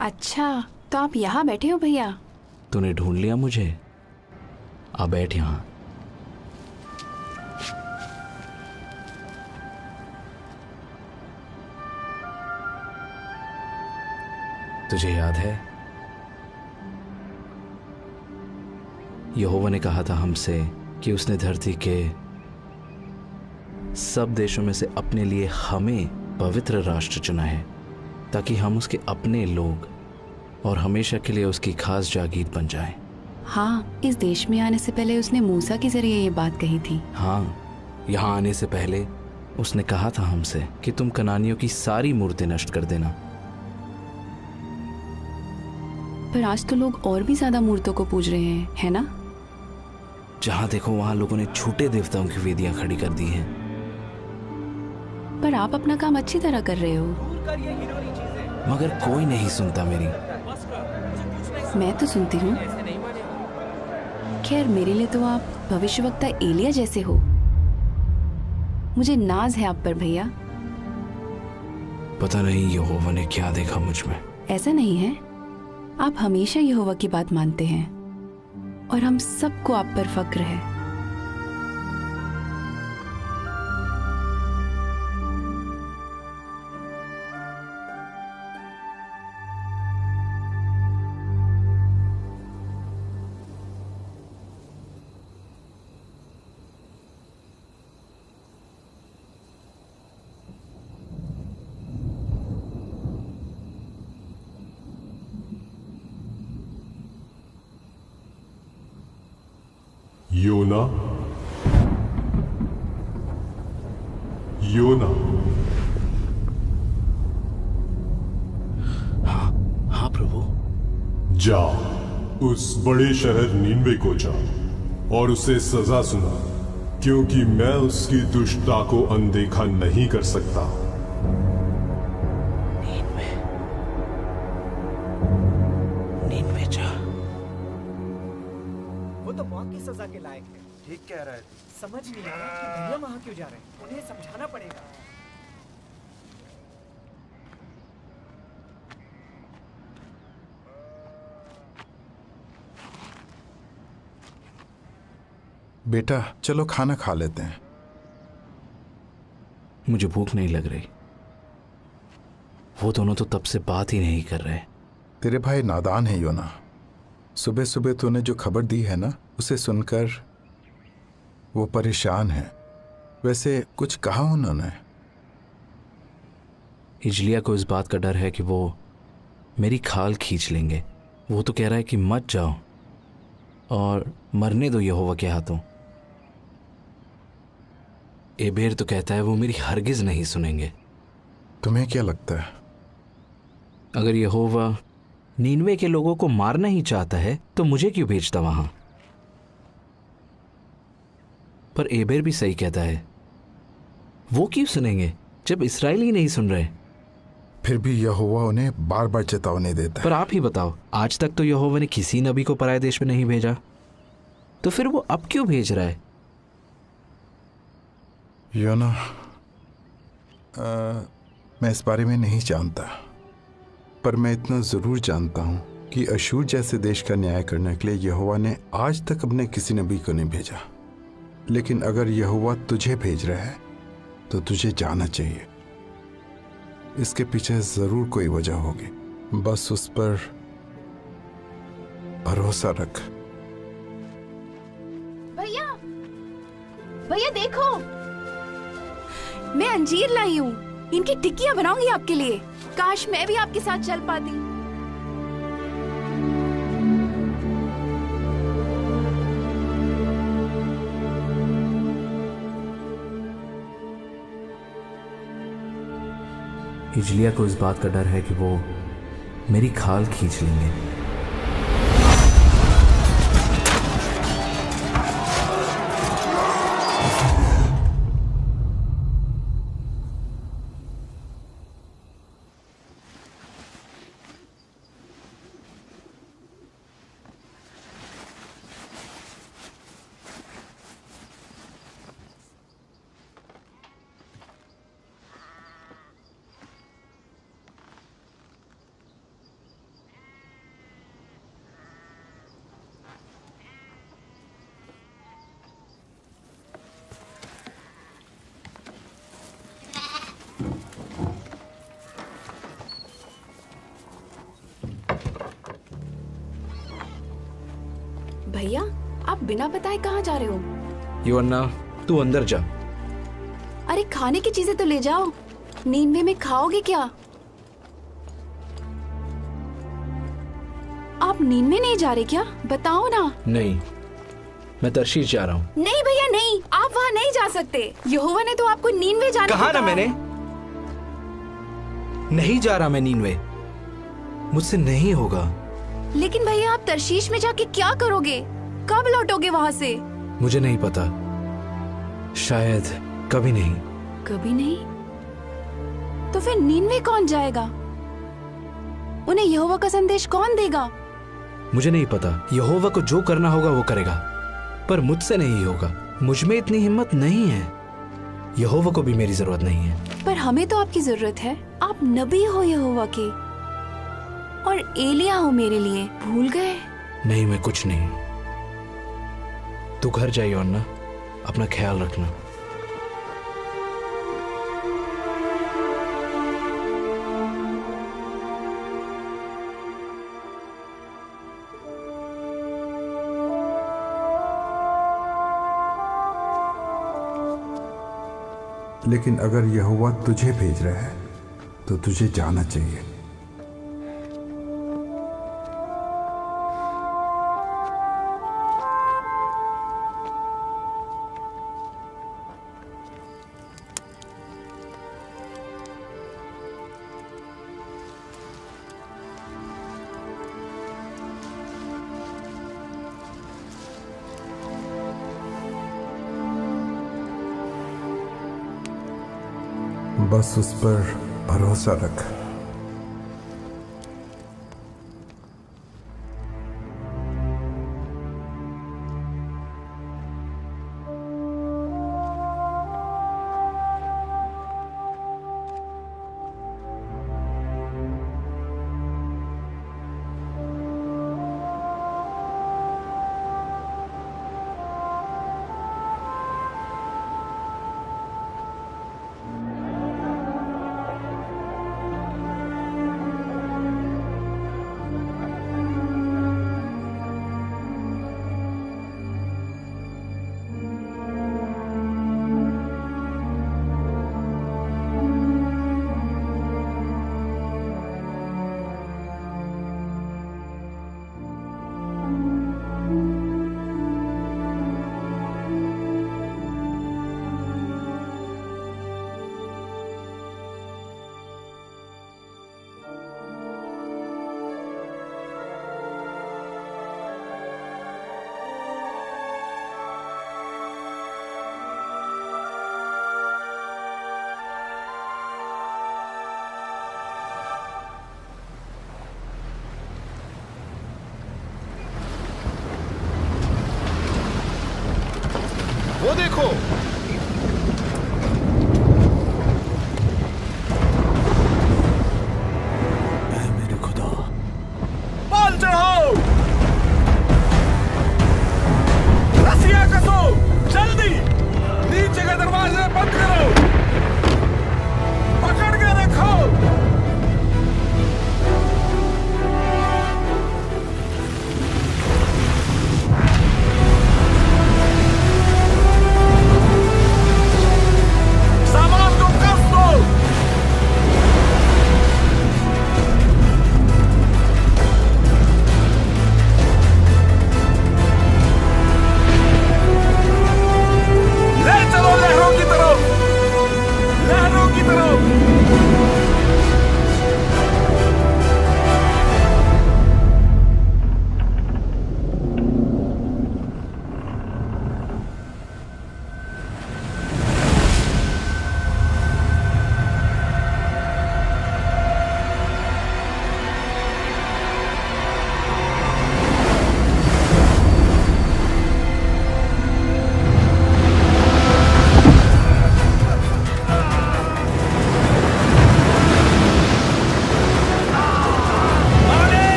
अच्छा, तो आप यहाँ बैठे हो भैया? तूने ढूंढ लिया मुझे। आ बैठ यहाँ। तुझे याद है यहोवा ने कहा था हमसे कि उसने धरती के सब देशों में से अपने लिए हमें पवित्र राष्ट्र चुना है ताकि हम उसके अपने लोग और हमेशा के लिए उसकी खास जागीर बन जाएं। हाँ, इस देश में आने से पहले उसने मूसा के जरिए ये बात कही थी। हाँ, यहाँ आने से पहले उसने कहा था हमसे कि तुम कनानियों की सारी मूर्तें नष्ट कर देना। पर आज तो लोग और भी ज्यादा मूर्तों को पूज रहे हैं, है ना? जहां देखो वहां लोगों ने झूठे देवताओं की वेदियां खड़ी कर दी हैं। पर आप अपना काम अच्छी तरह कर रहे हो। मगर कोई नहीं सुनता मेरी। मैं तो सुनती हूँ। खैर, मेरे लिए तो आप भविष्यवक्ता एलिया जैसे हो। मुझे नाज है आप पर भैया। पता नहीं यहोवा ने क्या देखा मुझ में। ऐसा नहीं है, आप हमेशा यहोवा की बात मानते हैं और हम सबको आप पर फक्र है। योना, योना। हाँ प्रभु। जा, उस बड़े शहर नीनवे को जा और उसे सजा सुना, क्योंकि मैं उसकी दुष्टता को अनदेखा नहीं कर सकता। नीनवे जा। वो तो मौत की सजा के लायक है। ठीक कह रहा है। समझ नहीं आ रहा कि भैया वहां क्यों जा रहे हैं। उन्हें समझाना पड़ेगा। बेटा चलो खाना खा लेते हैं। मुझे भूख नहीं लग रही। वो दोनों तो तब से बात ही नहीं कर रहे। तेरे भाई नादान है योना। सुबह सुबह तूने जो खबर दी है ना, उसे सुनकर वो परेशान है। वैसे कुछ कहा उन्होंने? हिजलिया को इस बात का डर है कि वो मेरी खाल खींच लेंगे। वो तो कह रहा है कि मत जाओ और मरने दो यहोवा के हाथों। एबेर तो कहता है वो मेरी हरगिज नहीं सुनेंगे। तुम्हें क्या लगता है? अगर यहोवा नीनवे के लोगों को मारना ही चाहता है तो मुझे क्यों भेजता वहां? पर एबेर भी सही कहता है। वो क्यों सुनेंगे जब इस्राएल ही नहीं सुन रहे? फिर भी यहोवा उन्हें बार बार चेतावनी देता है। पर आप ही बताओ, आज तक तो यहोवा ने किसी नबी को पराये देश में नहीं भेजा, तो फिर वो अब क्यों भेज रहा है? योना, मैं इस बारे में नहीं जानता, पर मैं इतना जरूर जानता हूं कि अशूर जैसे देश का न्याय करने के लिए यहोवा ने आज तक अपने किसी नबी को नहीं भेजा। लेकिन अगर यहोवा तुझे भेज रहा है तो तुझे जाना चाहिए। इसके पीछे जरूर कोई वजह होगी, बस उस पर भरोसा रख। भैया, भैया देखो, मैं अंजीर लाई हूँ। इनकी टिक्कियाँ बनाऊंगी आपके लिए। काश मैं भी आपके साथ चल पाती। हिजलिया को इस बात का डर है कि वो मेरी खाल खींच लेंगे। भैया आप बिना बताए कहाँ जा रहे हो? योअन्ना, तू अंदर जा। अरे खाने की चीजें तो ले जाओ। नींवे में खाओगे क्या? आप नींवे नहीं जा रहे क्या? बताओ ना। नहीं, मैं तर्शीश जा रहा हूँ। नहीं भैया नहीं, आप वहाँ नहीं जा सकते। यहोवा ने तो आपको नीनवे जाने कहा को ना कहा मैंने, है। नहीं जा रहा मैं नीनवे, मुझसे नहीं होगा। लेकिन भैया आप तर्शीश में जाके क्या करोगे? कब लौटोगे वहाँ से? मुझे नहीं पता, शायद कभी नहीं। कभी नहीं? तो फिर नीनवे कौन जाएगा? उन्हें यहोवा का संदेश कौन देगा? मुझे नहीं पता। यहोवा को जो करना होगा वो करेगा, पर मुझसे नहीं होगा। मुझ में इतनी हिम्मत नहीं है। यहोवा को भी मेरी जरूरत नहीं है। पर हमें तो आपकी जरूरत है। आप नबी हो यहोवा के, और एलिया हो मेरे लिए। भूल गए? नहीं, मैं कुछ नहीं। तू घर जाइए अन्ना, अपना ख्याल रखना। लेकिन अगर यहोवा तुझे भेज रहा है तो तुझे जाना चाहिए। बस उस पर भरोसा रख। वो देखो, ऐ मेरे खुदा, बाल चढ़ाओ, रस्सियां कसो, जल्दी नीचे के दरवाजे बंद करो, पकड़ के रखो।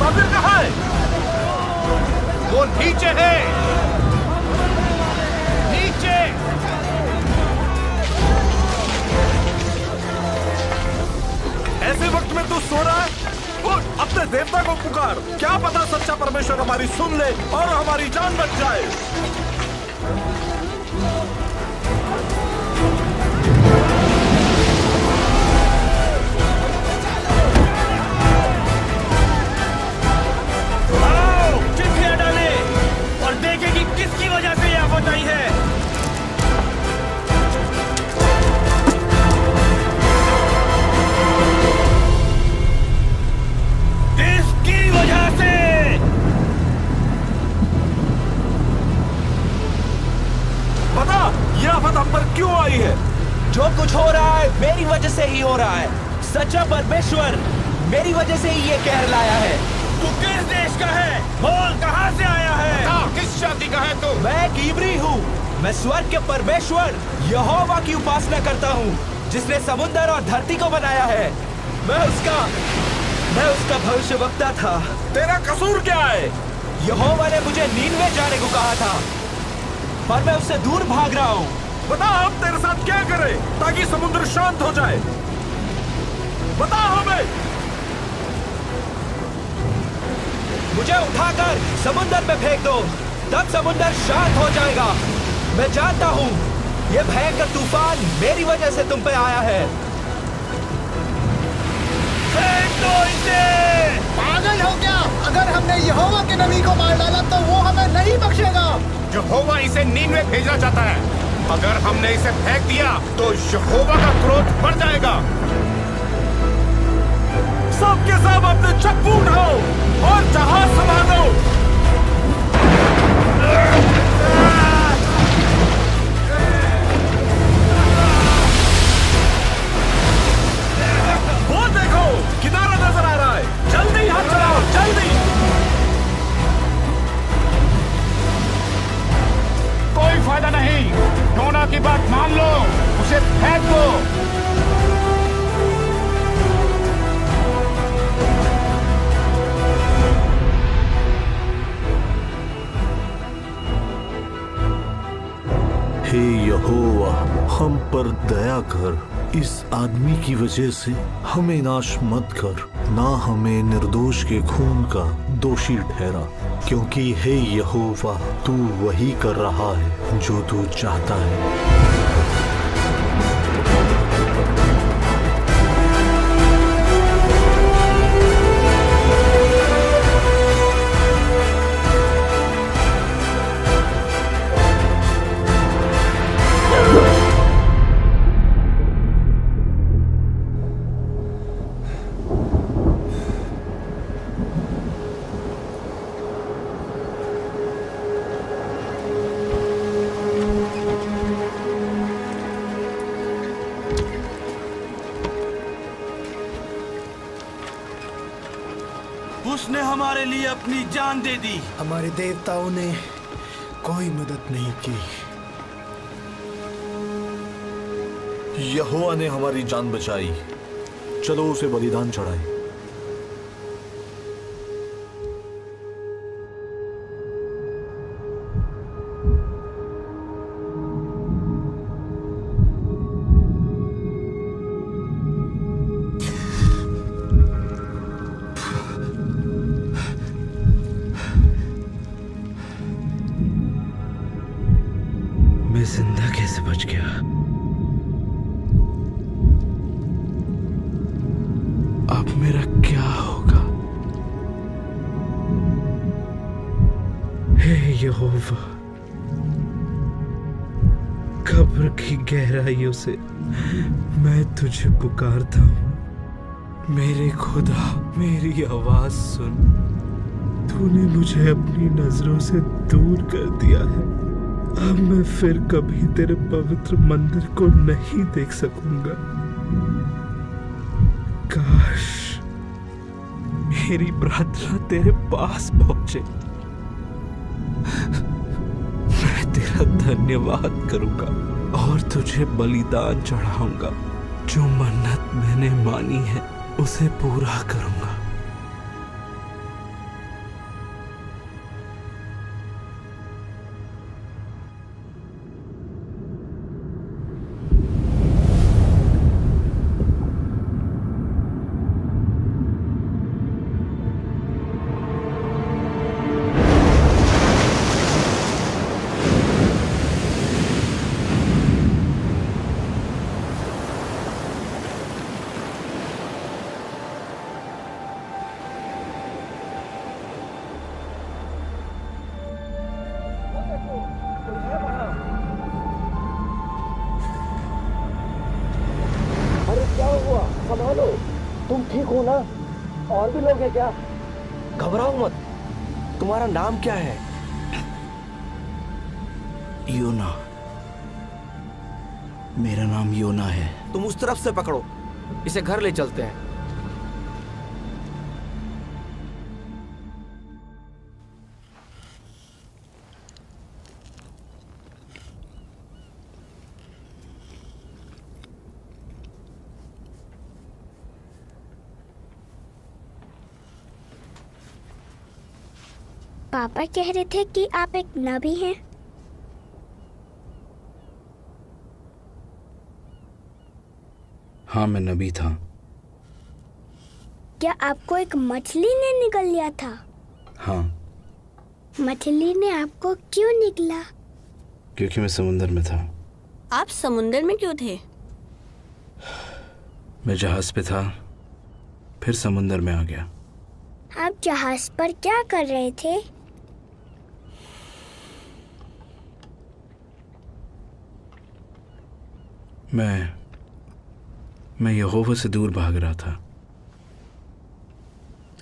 मुसाफिर कहाँ है? वो नीचे है, नीचे। ऐसे वक्त में तू सो रहा है? उठ, अपने देवता को पुकार। क्या पता सच्चा परमेश्वर हमारी सुन ले और हमारी जान बच जाए। आओ, चिट्ठियां डाले और देखें कि किसकी वजह से यह आफत आई है। किसकी वजह से? बता, यह आफत हम पर क्यों आई है? जो कुछ हो रहा है मेरी वजह से ही हो रहा है। सच्चा परमेश्वर मेरी वजह से ही ये कहर लाया है। तू किस देश का है? बोल, कहाँ से आया है? किस जाति का है तू? मैं एक इब्री हूँ। मैं स्वर्ग के परमेश्वर यहोवा की उपासना करता हूँ, जिसने समुद्र और धरती को बनाया है। मैं उसका भविष्यवक्ता था। तेरा कसूर क्या है? यहोवा ने मुझे नीनवे जाने को कहा था, पर मैं उससे दूर भाग रहा हूँ। बता, हम तेरे साथ क्या करें ताकि समुद्र शांत हो जाए? बता हमें। मुझे उठाकर समुद्र में फेंक दो, तब समुद्र शांत हो जाएगा। मैं जानता हूँ ये भयंकर तूफान मेरी वजह से तुम पे आया है। फेंक दो इसे। पागल हो क्या? अगर हमने यहोवा के नबी को मार डाला तो वो हमें नहीं बख्शेगा। यहोवा इसे नीनवे भेजना चाहता है। अगर हमने इसे फेंक दिया तो यहोवा का क्रोध बढ़ जाएगा। सबके सब अपने चप्पू उठाओ और जहाज संभालो। वो देखो, किनारा नजर आ रहा है। जल्दी हाथ चलाओ, जल्दी। कोई फायदा नहीं। योना की बात मान लो, उसे फेंक दो। हे यहोवा, हम पर दया कर। इस आदमी की वजह से हमें नाश मत कर, ना हमें निर्दोष के खून का दोषी ठहरा, क्योंकि हे यहोवा, तू वही कर रहा है जो तू चाहता है। उसने हमारे लिए अपनी जान दे दी। हमारे देवताओं ने कोई मदद नहीं की। यहोवा ने हमारी जान बचाई। चलो उसे बलिदान चढ़ाएं। जिंदा कैसे बच गया? अब मेरा क्या होगा? हे यहोवा, कब्र की गहराइयों से मैं तुझे पुकारता हूँ। मेरे खुदा, मेरी आवाज सुन। तूने मुझे अपनी नजरों से दूर कर दिया है। अब मैं फिर कभी तेरे पवित्र मंदिर को नहीं देख सकूंगा। काश मेरी प्रार्थना तेरे पास पहुंचे। मैं तेरा धन्यवाद करूंगा और तुझे बलिदान चढ़ाऊंगा। जो मन्नत मैंने मानी है उसे पूरा करूंगा। ठीक हो ना? और भी लोग हैं क्या? घबराओ मत। तुम्हारा नाम क्या है? योना। मेरा नाम योना है। तुम उस तरफ से पकड़ो, इसे घर ले चलते हैं। पापा कह रहे थे कि आप एक नबी हैं। हाँ, मैं नबी था। क्या आपको एक मछली ने निगल लिया था? हाँ। मछली ने आपको क्यों निगला? क्योंकि मैं समुंदर में था। आप समुंदर में क्यों थे? मैं जहाज पे था, फिर समुंदर में आ गया। आप जहाज पर क्या कर रहे थे? मैं यहोवा से दूर भाग रहा था।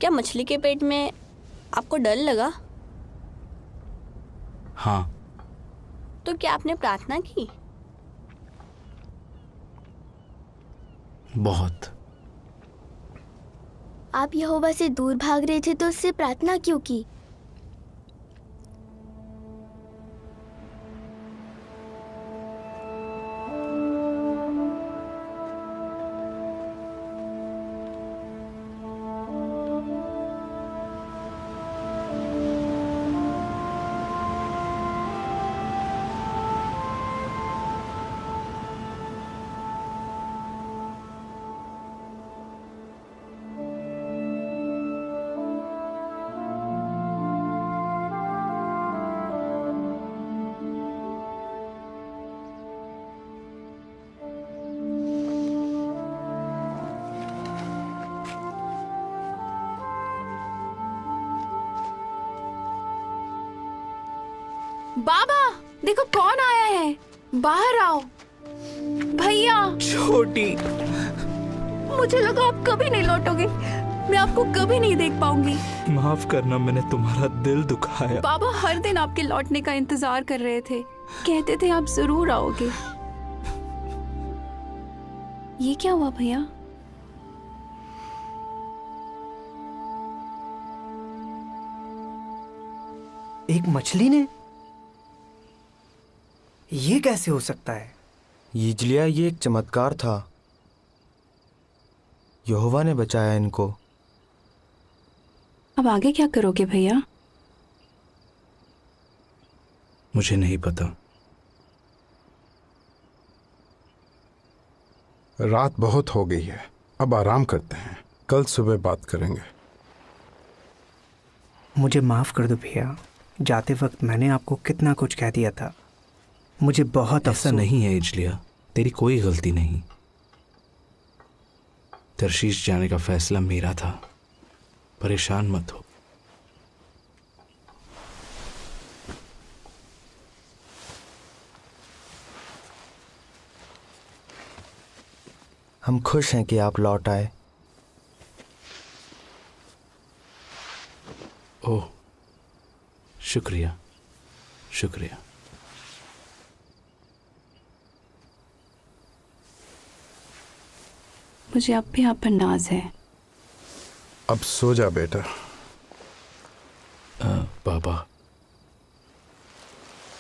क्या मछली के पेट में आपको डर लगा? हाँ। तो क्या आपने प्रार्थना की? बहुत। आप यहोवा से दूर भाग रहे थे तो उससे प्रार्थना क्यों की? बाबा, देखो कौन आया है। बाहर आओ। भैया। छोटी। मुझे लगा आप कभी नहीं लौटोगे। मैं आपको कभी नहीं देख पाऊंगी। माफ करना, मैंने तुम्हारा दिल दुखाया। बाबा हर दिन आपके लौटने का इंतजार कर रहे थे। कहते थे आप जरूर आओगे। ये क्या हुआ भैया? एक मछली ने? ये कैसे हो सकता है? यिजलिया, ये एक चमत्कार था। यहोवा ने बचाया इनको। अब आगे क्या करोगे भैया? मुझे नहीं पता। रात बहुत हो गई है, अब आराम करते हैं, कल सुबह बात करेंगे। मुझे माफ कर दो भैया, जाते वक्त मैंने आपको कितना कुछ कह दिया था। मुझे बहुत ऐसा नहीं है यिजलिया, तेरी कोई गलती नहीं। तर्शीश जाने का फैसला मेरा था। परेशान मत हो। हम खुश हैं कि आप लौट आए। ओह, शुक्रिया शुक्रिया। मुझे अब भी आप पर नाज है। अब सो जा बेटा। बाबा।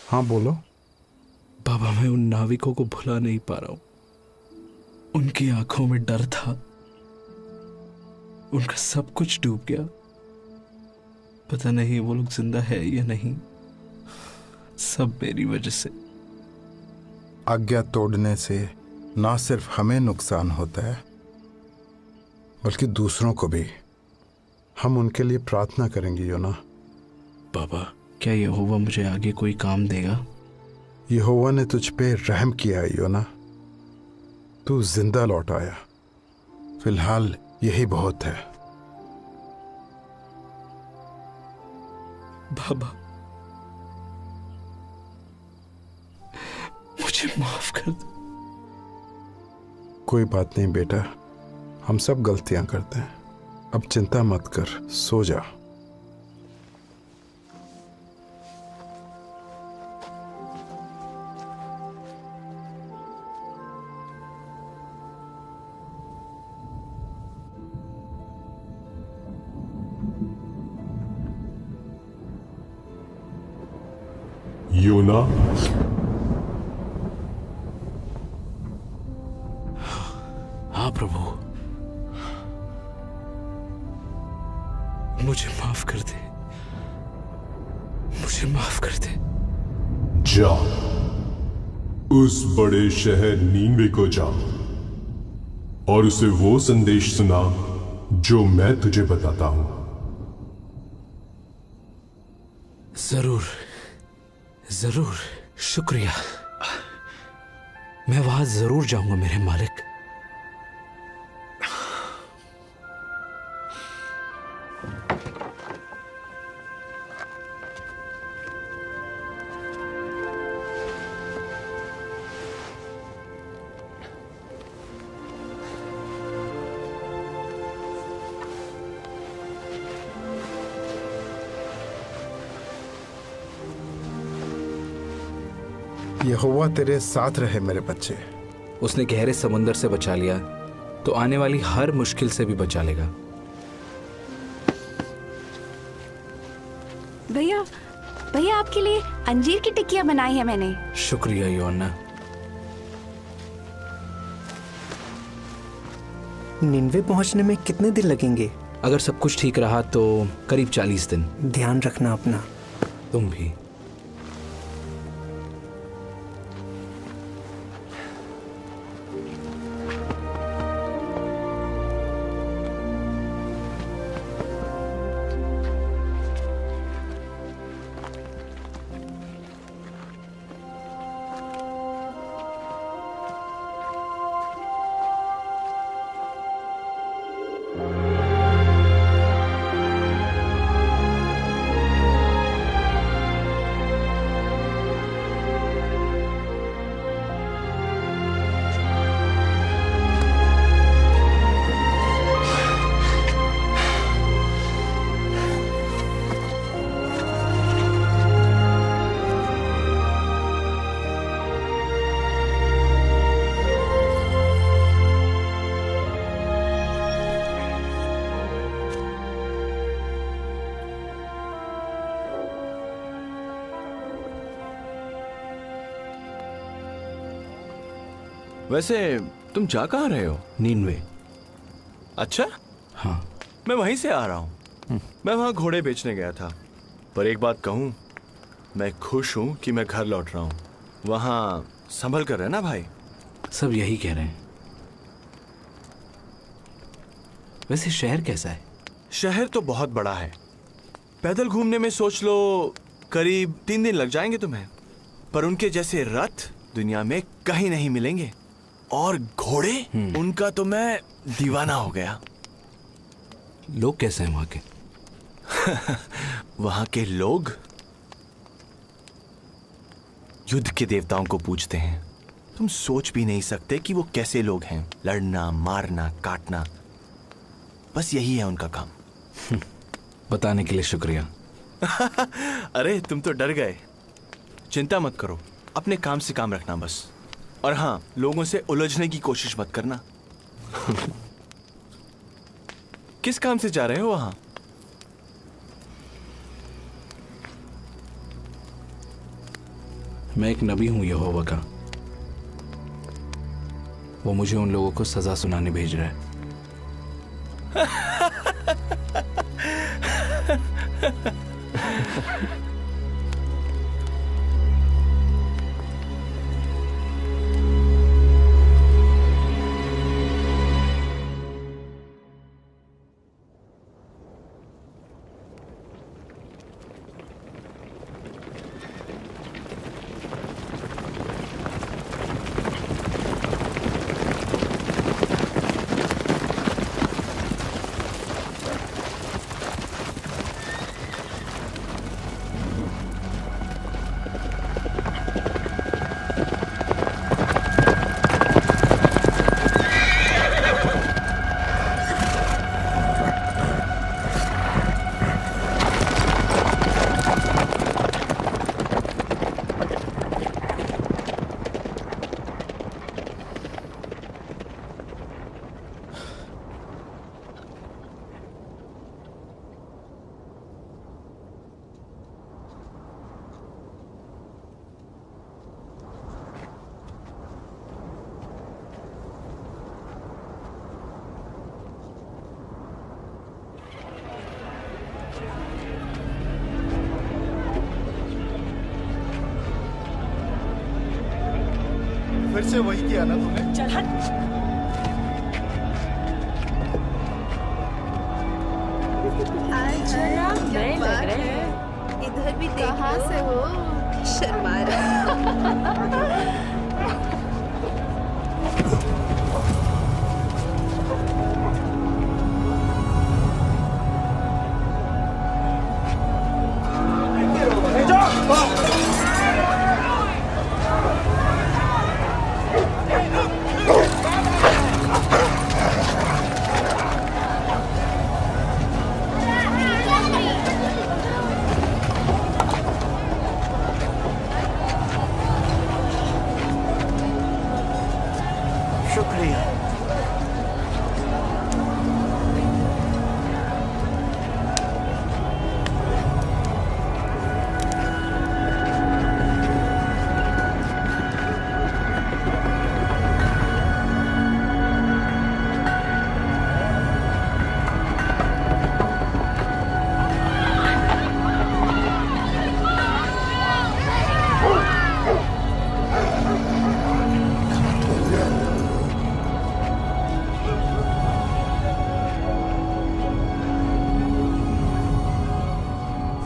हाँ बोलो। बाबा, मैं उन नाविकों को भुला नहीं पा रहा हूं। उनकी आंखों में डर था। उनका सब कुछ डूब गया। पता नहीं वो लोग जिंदा है या नहीं। सब मेरी वजह से। आज्ञा तोड़ने से ना सिर्फ हमें नुकसान होता है, बल्कि दूसरों को भी। हम उनके लिए प्रार्थना करेंगे योना। बाबा, क्या यहोवा मुझे आगे कोई काम देगा? यहोवा ने तुझ पे रहम किया है योना। तू जिंदा लौट आया। फिलहाल यही बहुत है। बाबा, मुझे माफ कर दो। कोई बात नहीं बेटा, हम सब गलतियां करते हैं। अब चिंता मत कर, सो जा। योना, हाँ प्रभु, मुझे माफ कर दे, मुझे माफ कर दे। जा उस बड़े शहर नीनवे को जा और उसे वो संदेश सुना जो मैं तुझे बताता हूं। जरूर जरूर, शुक्रिया। मैं वहां जरूर जाऊंगा मेरे मालिक। यहोवा तेरे साथ रहे मेरे बच्चे। उसने गहरे समुंदर से बचा लिया तो आने वाली हर मुश्किल से भी बचा लेगा। भैया भैया, आपके लिए अंजीर की टिक्कियां बनाई है मैंने। शुक्रिया योना। निन्वे पहुंचने में कितने दिन लगेंगे? अगर सब कुछ ठीक रहा तो करीब 40 दिन। ध्यान रखना अपना। तुम भी। वैसे तुम जा कहाँ रहे हो? नीनवे। अच्छा, हाँ। मैं वहीं से आ रहा हूँ। मैं वहाँ घोड़े बेचने गया था। पर एक बात कहूँ, मैं खुश हूँ कि मैं घर लौट रहा हूँ। वहाँ संभल कर रहना भाई। सब यही कह रहे हैं। वैसे शहर कैसा है? शहर तो बहुत बड़ा है। पैदल घूमने में सोच लो करीब 3 दिन लग जाएंगे तुम्हें। पर उनके जैसे रथ दुनिया में कहीं नहीं मिलेंगे। और घोड़े, उनका तो मैं दीवाना हो गया। लोग कैसे हैं वहां के? वहां के लोग युद्ध के देवताओं को पूजते हैं। तुम सोच भी नहीं सकते कि वो कैसे लोग हैं। लड़ना, मारना, काटना, बस यही है उनका काम। बताने के लिए शुक्रिया। अरे तुम तो डर गए। चिंता मत करो, अपने काम से काम रखना बस। और हाँ, लोगों से उलझने की कोशिश मत करना। किस काम से जा रहे हो वहां? मैं एक नबी हूं यहोवा का। वो मुझे उन लोगों को सजा सुनाने भेज रहा है। से वही किया ना तूने? चल हट। नए लग रहे हैं। इधर भी कहाँ से हो? शर्मा रहा।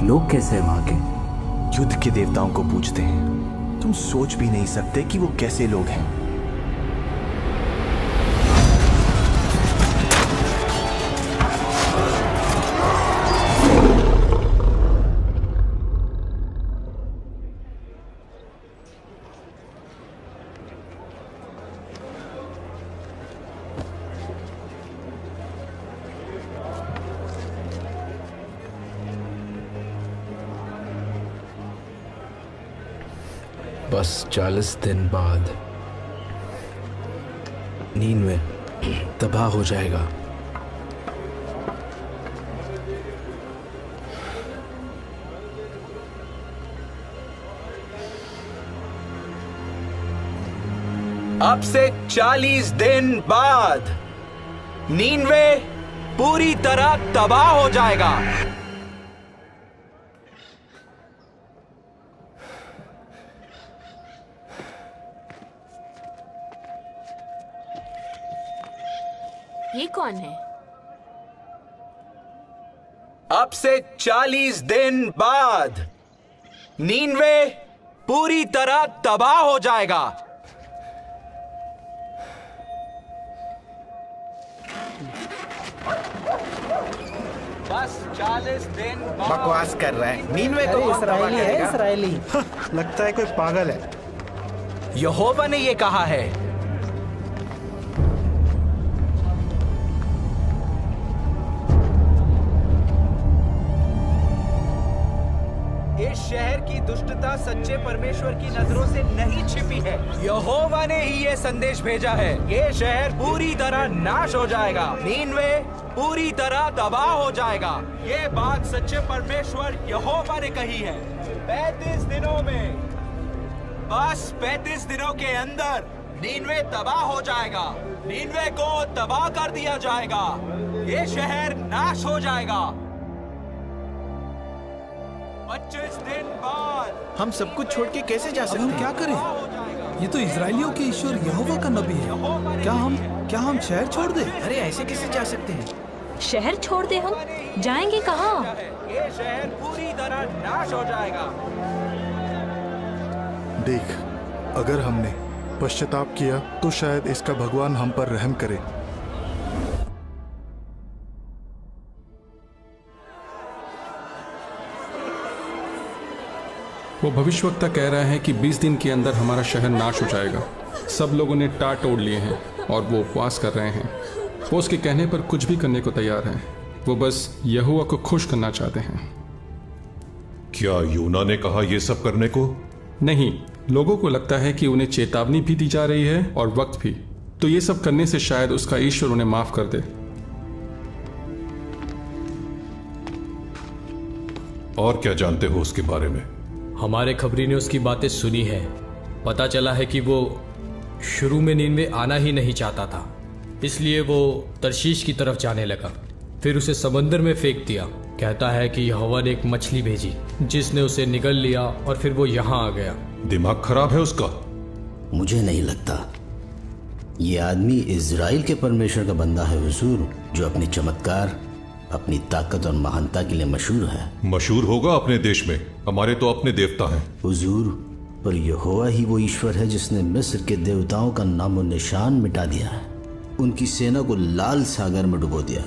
लोग कैसे हैं वहां के? युद्ध के देवताओं को पूजते हैं। तुम सोच भी नहीं सकते कि वो कैसे लोग हैं। बस 40 दिन बाद नीनवे तबाह हो जाएगा। अब से 40 दिन बाद नीनवे पूरी तरह तबाह हो जाएगा। ये कौन है? अब से 40 दिन बाद नीनवे पूरी तरह तबाह हो जाएगा। बस 40 दिन बाद। बकवास कर रहा है। नीनवे को कौन तबाह इस्राएली है, करेगा? इस्राएली। लगता है कोई पागल है। यहोवा ने ये कहा है। इस शहर की दुष्टता सच्चे परमेश्वर की नजरों से नहीं छिपी है। यहोवा ने ही ये संदेश भेजा है। ये शहर पूरी तरह नाश हो जाएगा। नीनवे पूरी तरह तबाह हो जाएगा। ये बात सच्चे परमेश्वर यहोवा ने कही है। 35 दिनों में, बस 35 दिनों के अंदर नीनवे तबाह हो जाएगा। नीनवे को तबाह कर दिया जाएगा। ये शहर नाश हो जाएगा। 25 दिन बाद हम सब कुछ छोड़ के कैसे जा सकते हैं? क्या करें? ये तो इजरायलियों के ईश्वर यहोवा का नबी है। क्या हम शहर छोड़ दें? अरे ऐसे कैसे जा सकते हैं? शहर छोड़ दे? हम जाएंगे कहाँ? ये शहर पूरी तरह नाश हो जाएगा। देख, अगर हमने पश्चाताप किया तो शायद इसका भगवान हम पर रहम करे। वो भविष्यवक्ता कह रहा है कि 20 दिन के अंदर हमारा शहर नाश हो जाएगा। सब लोगों ने टाट तोड़ लिए हैं और वो उपवास कर रहे हैं। वो उसके कहने पर कुछ भी करने को तैयार हैं। वो बस यहोवा को खुश करना चाहते हैं। क्या यूना ने कहा यह सब करने को? नहीं, लोगों को लगता है कि उन्हें चेतावनी भी दी जा रही है और वक्त भी। तो ये सब करने से शायद उसका ईश्वर उन्हें माफ कर दे। और क्या जानते हो उसके बारे में? हमारे खबरी ने उसकी बातें सुनी है। पता चला है कि वो शुरू में नीनवे आना ही नहीं चाहता था, इसलिए वो तरशीश की तरफ जाने लगा। फिर उसे समंदर में फेंक दिया। कहता है कि यहोवा ने एक मछली भेजी जिसने उसे निगल लिया और फिर वो यहाँ आ गया। दिमाग खराब है उसका। मुझे नहीं लगता ये आदमी इज़राइल के परमेश्वर का बंदा है हुजूर, जो अपने चमत्कार, अपनी ताकत और महानता के लिए मशहूर है। मशहूर होगा अपने देश में, हमारे तो अपने देवता हैं। हुजूर, पर यहोवा ही वो ईश्वर है जिसने मिस्र के देवताओं का नामो निशान मिटा दिया है, उनकी सेना को लाल सागर में डुबो दिया।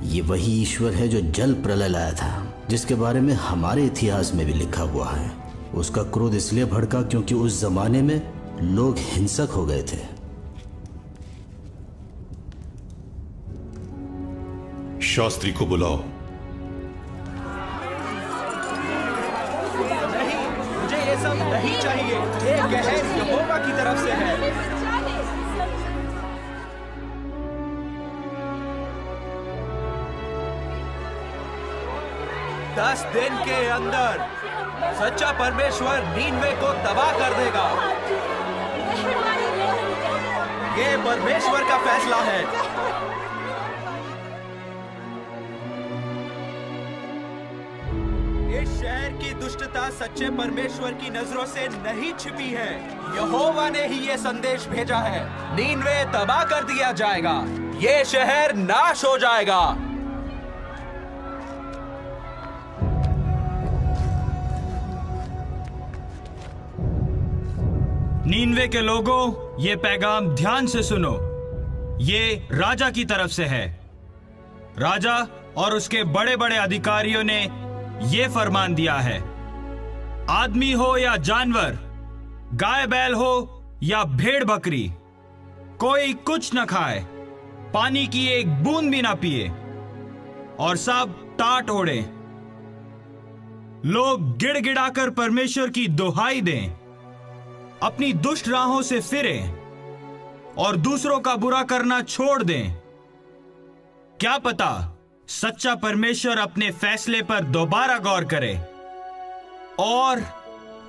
ये वही ईश्वर है जो जल प्रलय लाया था, जिसके बारे में हमारे इतिहास में भी लिखा हुआ है। उसका क्रोध इसलिए भड़का क्योंकि उस जमाने में लोग हिंसक हो गए थे। शास्त्री को बुलाओ। नहीं, मुझे ये सब नहीं चाहिए। ये कहर यहोवा की तरफ से है। 10 दिन के अंदर सच्चा परमेश्वर नीनवे को तबाह कर देगा। ये परमेश्वर का फैसला है। इस शहर की दुष्टता सच्चे परमेश्वर की नजरों से नहीं छिपी है। यहोवा ने ही ये संदेश भेजा है। नीनवे तबाह कर दिया जाएगा। ये शहर नाश हो जाएगा। नीनवे के लोगों, ये पैगाम ध्यान से सुनो। ये राजा की तरफ से है। राजा और उसके बड़े बड़े अधिकारियों ने ये फरमान दिया है, आदमी हो या जानवर, गाय बैल हो या भेड़ बकरी, कोई कुछ न खाए, पानी की एक बूंद भी ना पिए और सब टाट ओढ़े। लोग गिड़गिड़ाकर परमेश्वर की दुहाई दें, अपनी दुष्ट राहों से फिरें और दूसरों का बुरा करना छोड़ दें। क्या पता सच्चा परमेश्वर अपने फैसले पर दोबारा गौर करे और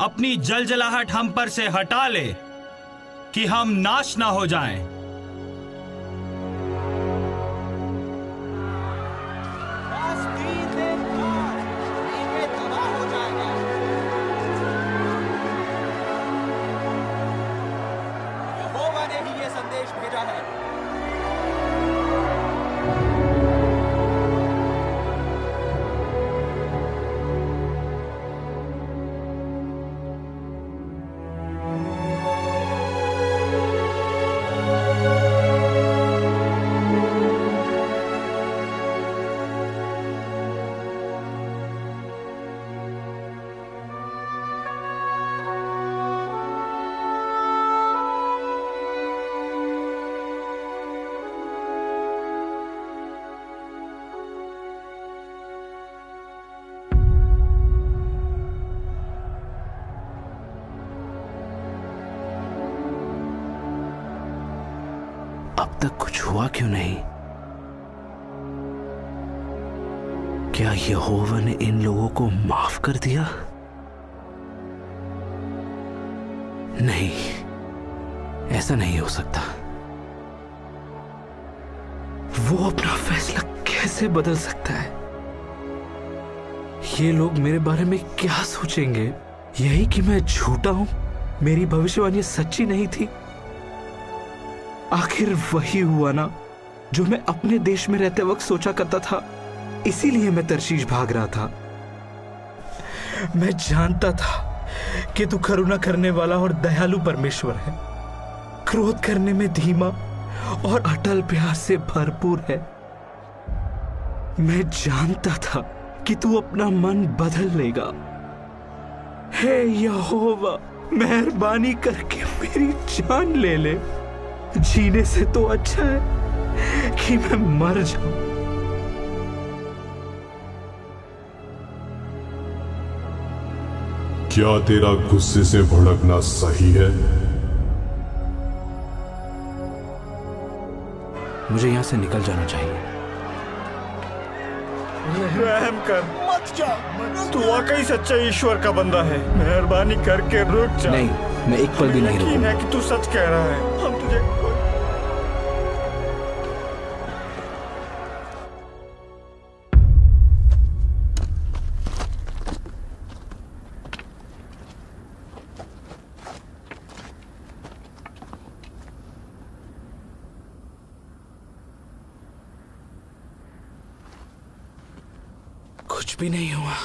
अपनी जलजलाहट हम पर से हटा ले कि हम नाश ना हो जाएं। यहोवा ने ही ये संदेश भेजा है। अब तक कुछ हुआ क्यों नहीं? क्या यहोवा ने इन लोगों को माफ कर दिया? नहीं, ऐसा नहीं हो सकता। वो अपना फैसला कैसे बदल सकता है? ये लोग मेरे बारे में क्या सोचेंगे? यही कि मैं झूठा हूं, मेरी भविष्यवाणी सच्ची नहीं थी। आखिर वही हुआ ना जो मैं अपने देश में रहते वक्त सोचा करता था। इसीलिए मैं तरशीश भाग रहा था। मैं जानता था कि तू करुणा करने वाला और दयालु परमेश्वर है, क्रोध करने में धीमा और अटल प्यार से भरपूर है। मैं जानता था कि तू अपना मन बदल लेगा। हे यहोवा, मेहरबानी करके मेरी जान ले ले। जीने से तो अच्छा है कि मैं मर जाऊं। क्या तेरा गुस्से से भड़कना सही है? मुझे यहां से निकल जाना चाहिए। रहम कर, मत जा। तू वाकई सच्चा ईश्वर का बंदा है। मेहरबानी करके रुक जा। नहीं, मैं एक पल भी नहीं रुकूंगा। यकीन है कि तू सच कह रहा है। हम तुझे कुछ भी नहीं हुआ।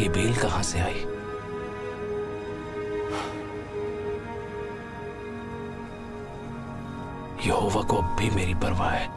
ये बेल कहां से आई? यहोवा को अब भी मेरी परवाह है।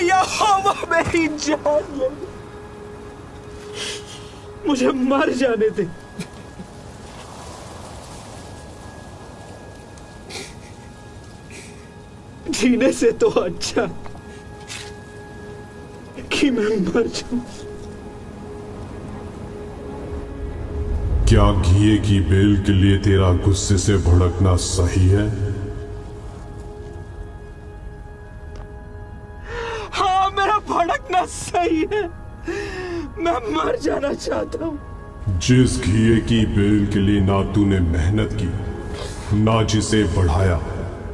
यहोवा मेरी जान ले, मुझे मर जाने दे। जीने से तो अच्छा कि मैं मर जाऊं। क्या घिए की बेल के लिए तेरा गुस्से से भड़कना सही है? सही है, मैं मर जाना चाहता हूं। जिस घिए की बेल के लिए ना तूने मेहनत की ना जिसे बढ़ाया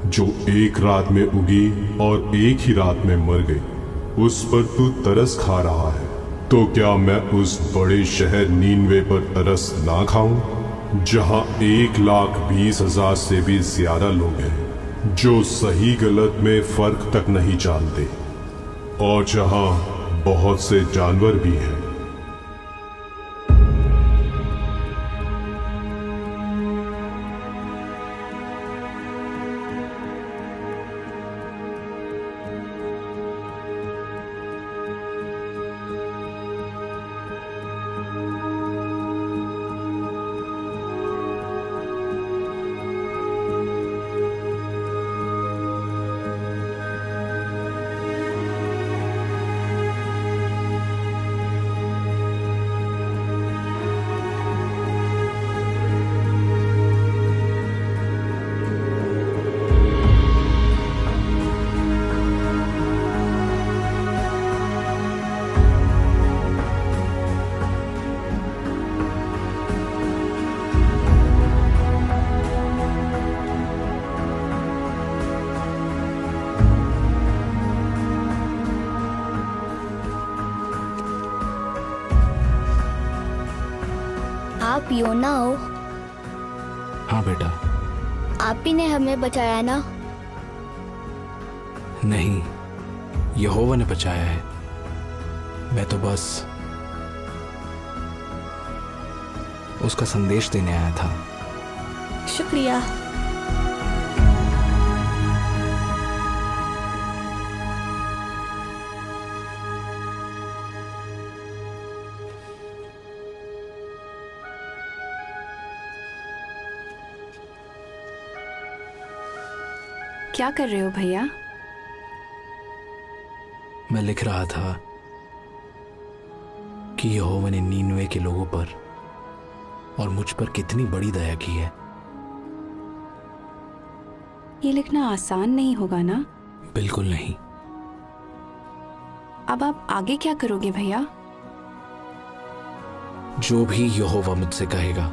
जो एक रात में उगी और एक ही रात में मर गई, उस पर तू तरस खा रहा है। तो क्या मैं उस बड़े शहर नीनवे पर तरस ना खाऊं जहां 1,20,000 से भी ज्यादा लोग हैं जो सही गलत में फर्क तक नहीं जानते, और जहां बहुत से जानवर भी हैं। आप योना हो? हाँ बेटा। आप ही ने हमें बचाया ना? नहीं, यहोवा ने बचाया है। मैं तो बस उसका संदेश देने आया था। शुक्रिया। क्या कर रहे हो भैया? मैं लिख रहा था कि यहोवा ने नीनवे के लोगों पर और मुझ पर कितनी बड़ी दया की है। ये लिखना आसान नहीं होगा ना? बिल्कुल नहीं। अब आप आगे क्या करोगे भैया? जो भी यहोवा मुझसे कहेगा